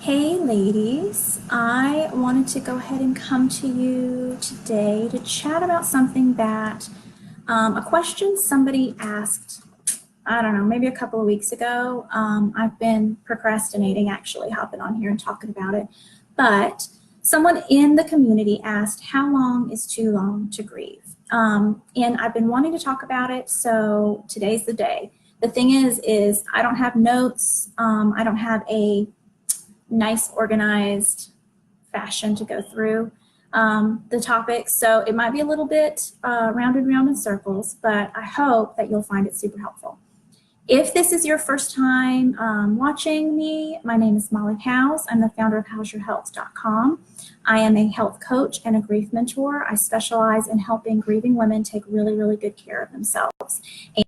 Hey ladies, I wanted to go ahead and come to you today to chat about something that, a question somebody asked, I don't know, maybe a couple of weeks ago. I've been procrastinating actually hopping on here and talking about it, but someone in the community asked, how long is too long to grieve? And I've been wanting to talk about it, so today's the day. The thing is I don't have notes, I don't have a nice organized fashion to go through the topic. So it might be a little bit round and round in circles, but I hope that you'll find it super helpful. If this is your first time watching me, my name is Molly Howze. I'm the founder of HowzeYourHealth.com. I am a health coach and a grief mentor. I specialize in helping grieving women take really, really good care of themselves.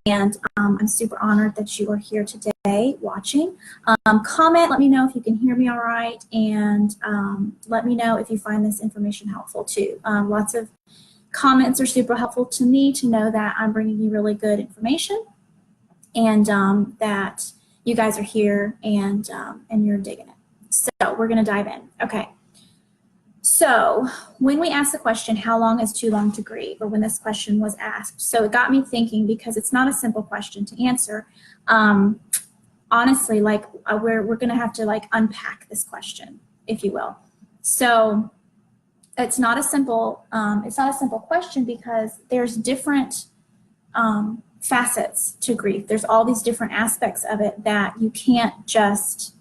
And I'm super honored that you are here today watching. Comment, let me know if you can hear me all right, and let me know if you find this information helpful too. Lots of comments are super helpful to me to know that I'm bringing you really good information, and that you guys are here and you're digging it. So we're going to dive in. Okay. So when we ask the question, how long is too long to grieve, or when this question was asked, so it got me thinking, because it's not a simple question to answer. Honestly, like we're going to have to like unpack this question, if you will. So it's not a simple question, because there's different facets to grief. There's all these different aspects of it that you can't just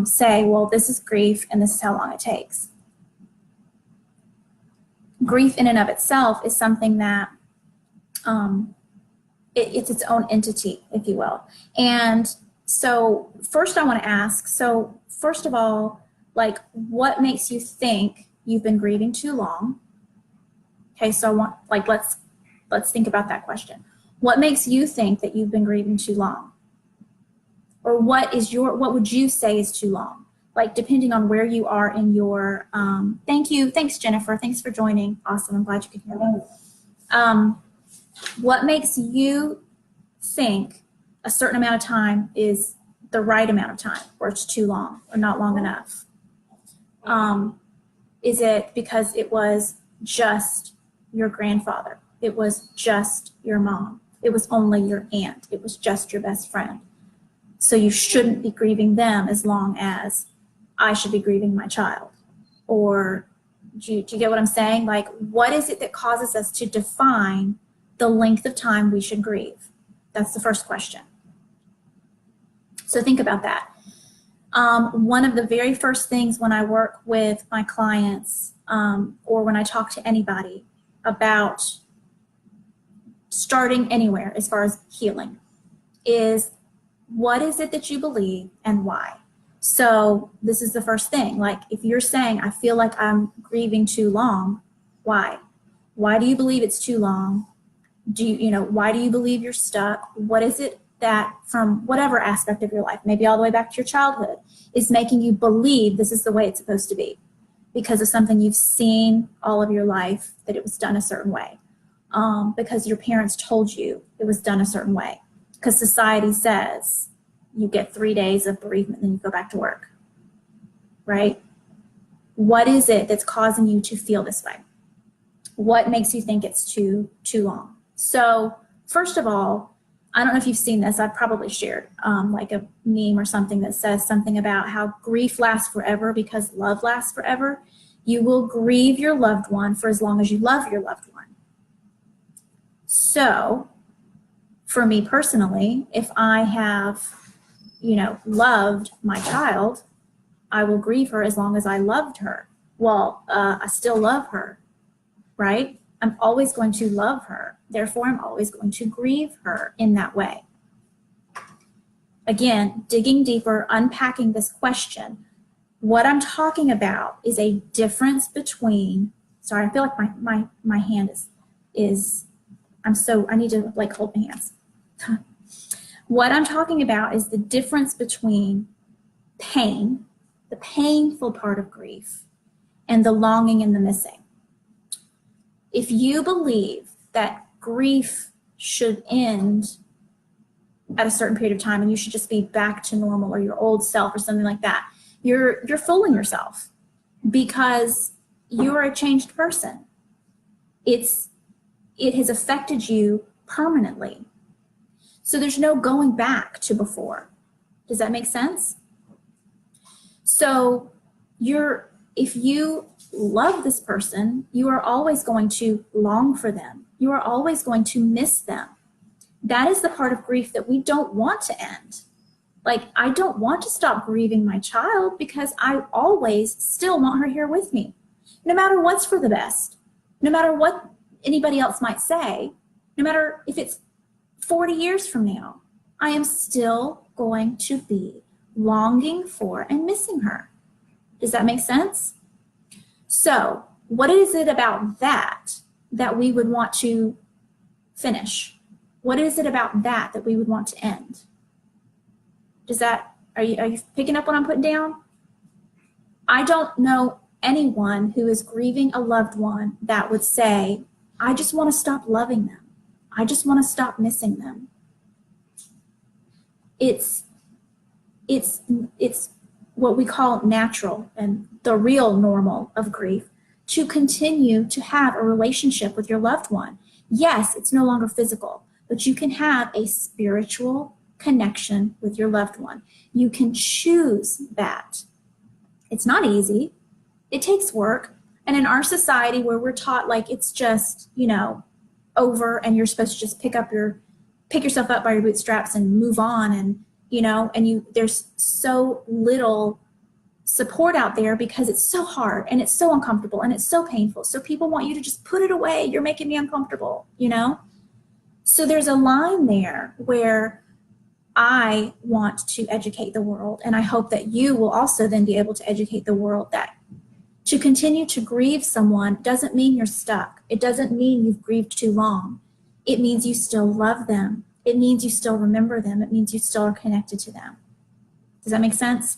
say, well, this is grief and this is how long it takes. Grief in and of itself is something that it's its own entity, if you will. And so first I want to ask, so first of all, like, what makes you think you've been grieving too long? Okay, so I want, like, let's think about that question. What makes you think that you've been grieving too long? Or what would you say is too long? Like, depending on where you are in your, thanks Jennifer, thanks for joining. Awesome, I'm glad you could hear me. What makes you think a certain amount of time is the right amount of time, or it's too long, or not long enough? Is it because it was just your grandfather? It was just your mom? It was only your aunt? It was just your best friend? So you shouldn't be grieving them as long as I should be grieving my child? Or do you get what I'm saying? Like, what is it that causes us to define the length of time we should grieve? That's the first question. So think about that. One of the very first things when I work with my clients, or when I talk to anybody about starting anywhere as far as healing, is what is it that you believe and why? So this is the first thing. Like, if you're saying, I feel like I'm grieving too long, why? Why do you believe it's too long? Why do you believe you're stuck? What is it that, from whatever aspect of your life, maybe all the way back to your childhood, is making you believe this is the way it's supposed to be? Because of something you've seen all of your life, that it was done a certain way. Because your parents told you it was done a certain way. Because society says you get 3 days of bereavement, then you go back to work, right? What is it that's causing you to feel this way? What makes you think it's too long? So first of all, I don't know if you've seen this. I've probably shared like a meme or something that says something about how grief lasts forever because love lasts forever. You will grieve your loved one for as long as you love your loved one. So for me personally, if I have, loved my child, I will grieve her as long as I loved her. Well, I still love her, right? I'm always going to love her. Therefore, I'm always going to grieve her in that way. Again, digging deeper, unpacking this question, what I'm talking about is a difference between, sorry, I feel like my hand is I need to like hold my hands. What I'm talking about is the difference between pain, the painful part of grief, and the longing and the missing. If you believe that grief should end at a certain period of time and you should just be back to normal or your old self or something like that, you're fooling yourself because you're a changed person. It has affected you permanently. So there's no going back to before. Does that make sense? So if you love this person, you are always going to long for them. You are always going to miss them. That is the part of grief that we don't want to end. Like, I don't want to stop grieving my child because I always still want her here with me, no matter what's for the best, no matter what anybody else might say, no matter if it's 40 years from now, I am still going to be longing for and missing her. Does that make sense? So what is it about that we would want to finish? What is it about that we would want to end? Are you picking up what I'm putting down? I don't know anyone who is grieving a loved one that would say, I just want to stop loving them. I just want to stop missing them. It's what we call natural and the real normal of grief, to continue to have a relationship with your loved one. Yes, it's no longer physical, but you can have a spiritual connection with your loved one. You can choose that. It's not easy. It takes work. And in our society where we're taught like it's just, over and you're supposed to just pick yourself up by your bootstraps and move on, and there's so little support out there because it's so hard and it's so uncomfortable and it's so painful. So people want you to just put it away. You're making me uncomfortable, So there's a line there where I want to educate the world, and I hope that you will also then be able to educate the world that to continue to grieve someone doesn't mean you're stuck. It doesn't mean you've grieved too long. It means you still love them. It means you still remember them. It means you still are connected to them. Does that make sense?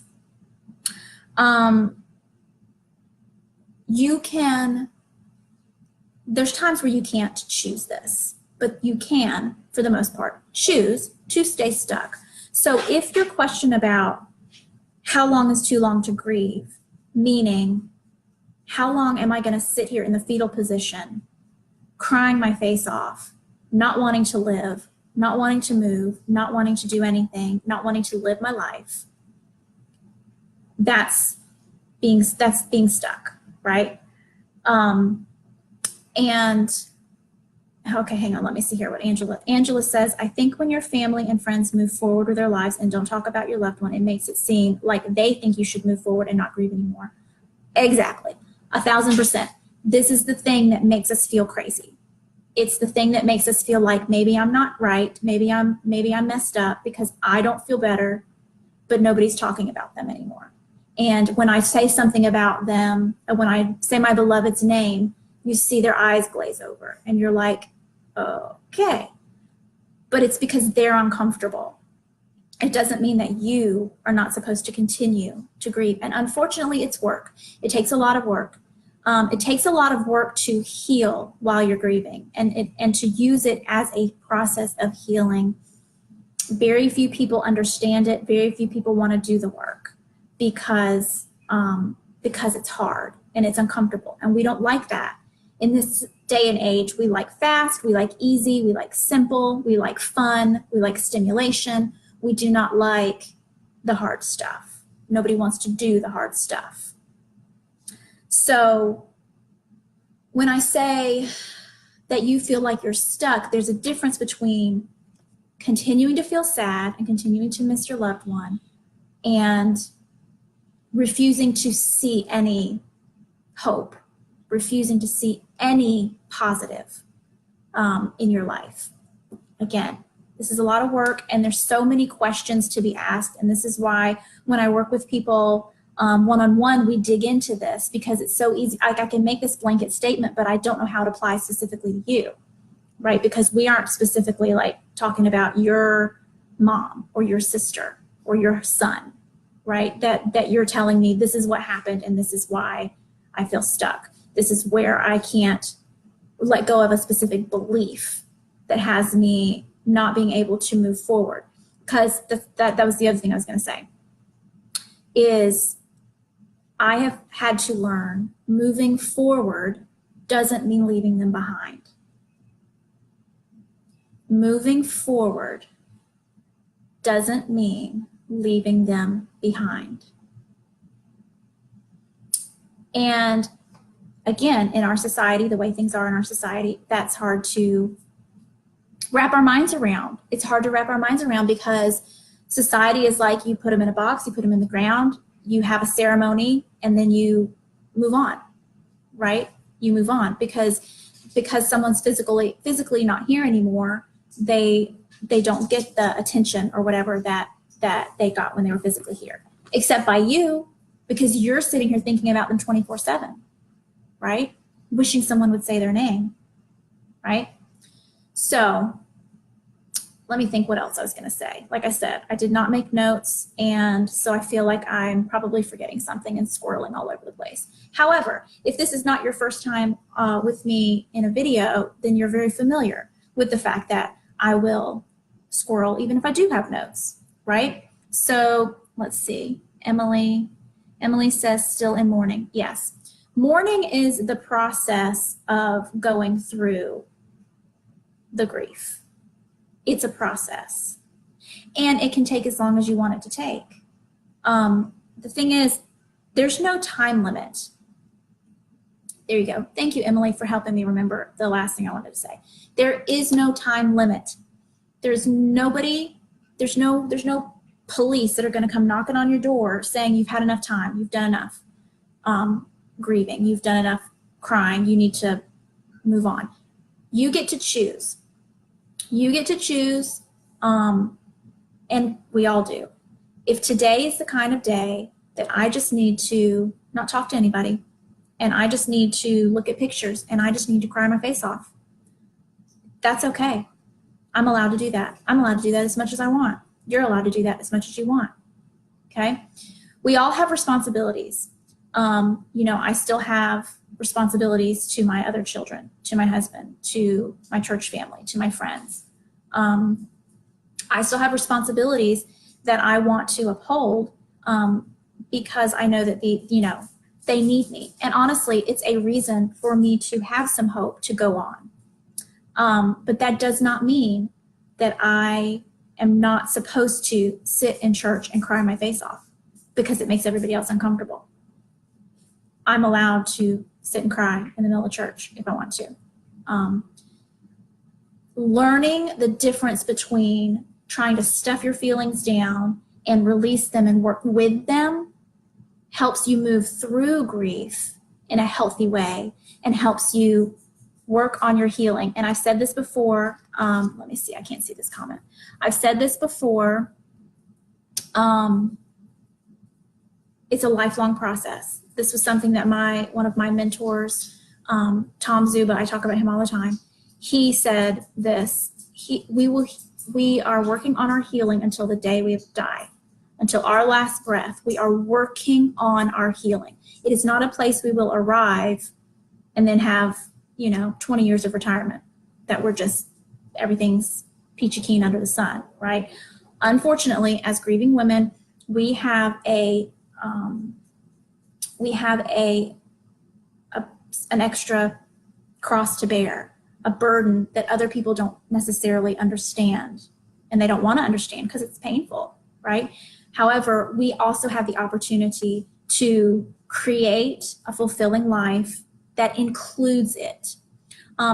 There's times where you can't choose this, but you can, for the most part, choose to stay stuck. So if your question about how long is too long to grieve, meaning how long am I going to sit here in the fetal position, crying my face off, not wanting to live, not wanting to move, not wanting to do anything, not wanting to live my life, that's being stuck, right? Okay, hang on, let me see here what Angela says. I think when your family and friends move forward with their lives and don't talk about your loved one, it makes it seem like they think you should move forward and not grieve anymore. Exactly, 1000%. This is the thing that makes us feel crazy. It's the thing that makes us feel like maybe I'm not right, maybe I'm messed up because I don't feel better, but nobody's talking about them anymore. And when I say something about them, when I say my beloved's name, you see their eyes glaze over and you're like, okay. But it's because they're uncomfortable. It doesn't mean that you are not supposed to continue to grieve. And unfortunately, it's work. It takes a lot of work. It takes a lot of work to heal while you're grieving and to use it as a process of healing. Very few people understand it. Very few people want to do the work because it's hard and it's uncomfortable. And we don't like that. In this day and age, we like fast, we like easy, we like simple, we like fun, we like stimulation. We do not like the hard stuff. Nobody wants to do the hard stuff. So when I say that you feel like you're stuck, there's a difference between continuing to feel sad and continuing to miss your loved one and refusing to see any hope, refusing to see any positive in your life. Again, this is a lot of work and there's so many questions to be asked. And this is why when I work with people one-on-one, we dig into this because it's so easy. I can make this blanket statement, but I don't know how to apply specifically to you, right? Because we aren't specifically like talking about your mom or your sister or your son, right? That you're telling me this is what happened and this is why I feel stuck. This is where I can't let go of a specific belief that has me not being able to move forward. Because that was the other thing I was going to say, is I have had to learn moving forward doesn't mean leaving them behind. Moving forward doesn't mean leaving them behind. And again, in our society, the way things are in our society, that's hard to wrap our minds around. It's hard to wrap our minds around because society is like, you put them in a box, you put them in the ground, you have a ceremony, and then you move on, right? You move on because someone's physically not here anymore, they don't get the attention or whatever that they got when they were physically here, except by you, because you're sitting here thinking about them 24/7, right? Wishing someone would say their name, right? So let me think what else I was going to say. Like I said, I did not make notes, and so I feel like I'm probably forgetting something and squirreling all over the place. However, if this is not your first time with me in a video, then you're very familiar with the fact that I will squirrel even if I do have notes, right? So let's see. Emily says still in mourning. Yes. Mourning is the process of going through the grief. It's a process, and it can take as long as you want it to take. The thing is, there's no time limit. There you go. Thank you, Emily, for helping me remember the last thing I wanted to say. There is no time limit. There's no police that are going to come knocking on your door saying you've had enough time, you've done enough grieving, you've done enough crying, you need to move on. You get to choose. You get to choose, and we all do. If today is the kind of day that I just need to not talk to anybody, and I just need to look at pictures, and I just need to cry my face off, that's okay. I'm allowed to do that. I'm allowed to do that as much as I want. You're allowed to do that as much as you want, okay? We all have responsibilities. I still have responsibilities to my other children, to my husband, to my church family, to my friends. I still have responsibilities that I want to uphold because I know that they need me. And honestly, it's a reason for me to have some hope to go on. But that does not mean that I am not supposed to sit in church and cry my face off because it makes everybody else uncomfortable. I'm allowed to sit and cry in the middle of church if I want to. Learning the difference between trying to stuff your feelings down and release them and work with them helps you move through grief in a healthy way and helps you work on your healing. And I've said this before. Let me see. I can't see this comment. I've said this before. It's a lifelong process. This was something that one of my mentors, Tom Zuba, I talk about him all the time. He said this. We are working on our healing until the day we die, until our last breath. We are working on our healing. It is not a place we will arrive and then have 20 years of retirement that we're just everything's peachy keen under the sun, right? Unfortunately, as grieving women, we have an extra cross to bear, a burden that other people don't necessarily understand, and they don't want to understand because it's painful, right? However, we also have the opportunity to create a fulfilling life that includes it.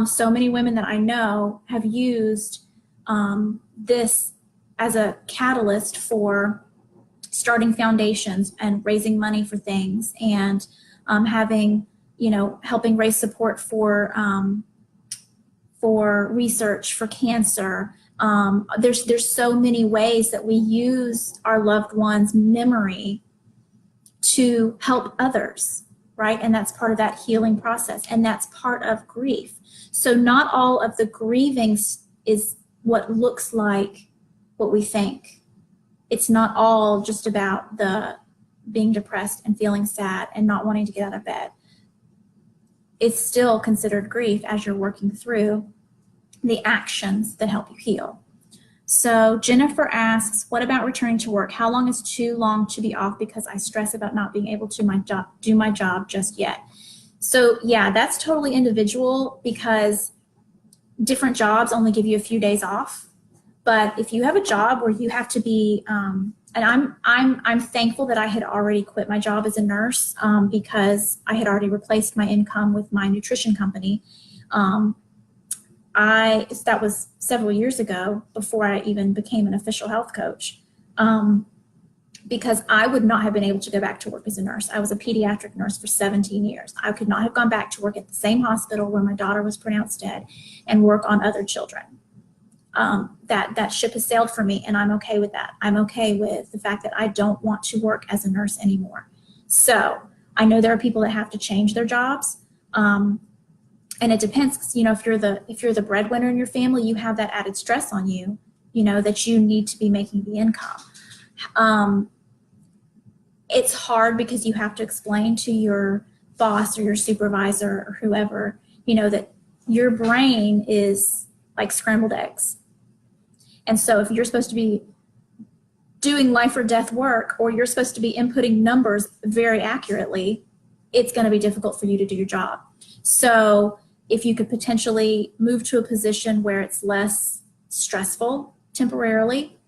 So many women that I know have used this as a catalyst for starting foundations and raising money for things and having, helping raise support for research for cancer. There's so many ways that we use our loved ones' memory to help others, right? And that's part of that healing process, and that's part of grief. So not all of the grieving is what looks like what we think. It's not all just about the being depressed and feeling sad and not wanting to get out of bed. It's still considered grief as you're working through the actions that help you heal. So Jennifer asks, what about returning to work? How long is too long to be off because I stress about not being able to do my job just yet? So yeah, that's totally individual because different jobs only give you a few days off. But if you have a job where you have to be, and I'm thankful that I had already quit my job as a nurse because I had already replaced my income with my nutrition company. That was several years ago before I even became an official health coach, because I would not have been able to go back to work as a nurse. I was a pediatric nurse for 17 years. I could not have gone back to work at the same hospital where my daughter was pronounced dead and work on other children. That ship has sailed for me, and I'm okay with that. I'm okay with the fact that I don't want to work as a nurse anymore. So I know there are people that have to change their jobs. And it depends, because, if you're the breadwinner in your family, you have that added stress on you, that you need to be making the income. It's hard because you have to explain to your boss or your supervisor or whoever, that your brain is like scrambled eggs. And so if you're supposed to be doing life or death work, or you're supposed to be inputting numbers very accurately, it's going to be difficult for you to do your job. So if you could potentially move to a position where it's less stressful temporarily,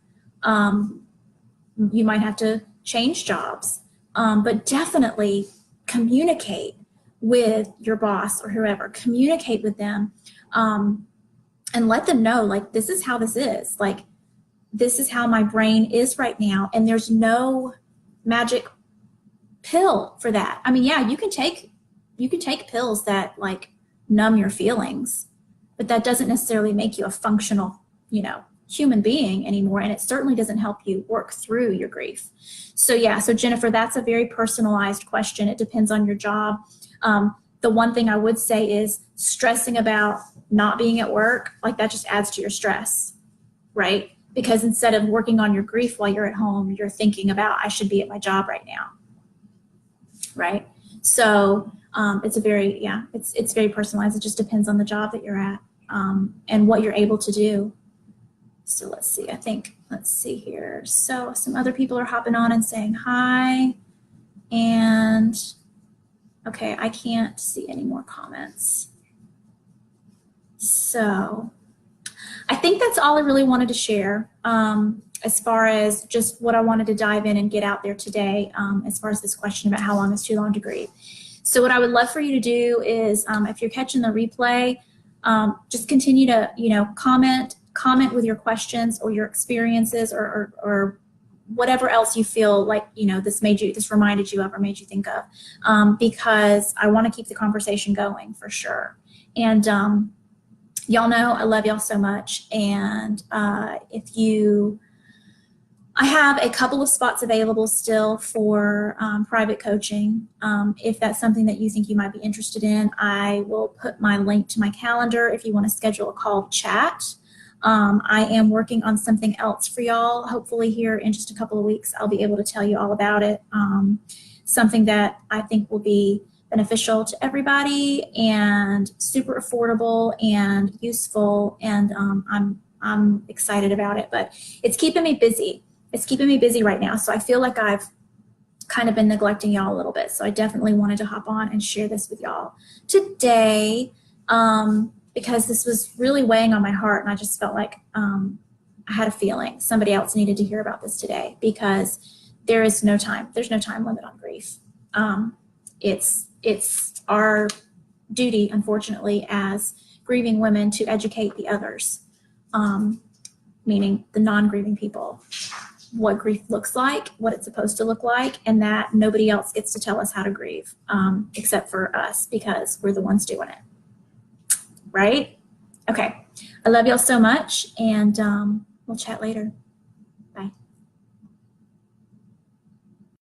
you might have to change jobs, but definitely communicate with your boss or whoever. Communicate with them, and let them know, like, this is how this is. Like, this is how my brain is right now, and there's no magic pill for that. I mean, yeah, you can take pills that like numb your feelings, but that doesn't necessarily make you a functional, human being anymore, and it certainly doesn't help you work through your grief. So yeah, so Jennifer, that's a very personalized question. It depends on your job. The one thing I would say is stressing about not being at work, like, that just adds to your stress, right? Because instead of working on your grief while you're at home, you're thinking about, I should be at my job right now, right? So it's very personalized. It just depends on the job that you're at, and what you're able to do. So let's see here. So some other people are hopping on and saying hi, and okay, I can't see any more comments. So I think that's all I really wanted to share, as far as just what I wanted to dive in and get out there today, as far as this question about how long is too long to grieve. So what I would love for you to do is, if you're catching the replay, just continue to, comment with your questions or your experiences, or whatever else you feel like, this reminded you of or made you think of, because I want to keep the conversation going for sure. And y'all know I love y'all so much. And I have a couple of spots available still for private coaching. If that's something that you think you might be interested in, I will put my link to my calendar if you want to schedule a call to chat. I am working on something else for y'all. Hopefully here in just a couple of weeks, I'll be able to tell you all about it. Something that I think will be beneficial to everybody and super affordable and useful. And I'm excited about it, but it's keeping me busy. It's keeping me busy right now. So I feel like I've kind of been neglecting y'all a little bit. So I definitely wanted to hop on and share this with y'all today, because this was really weighing on my heart, and I just felt like I had a feeling somebody else needed to hear about this today, because there's no time limit on grief. It's our duty, unfortunately, as grieving women to educate the others, meaning the non-grieving people, what grief looks like, what it's supposed to look like, and that nobody else gets to tell us how to grieve, except for us, because we're the ones doing it. Right? Okay. I love y'all so much, and we'll chat later.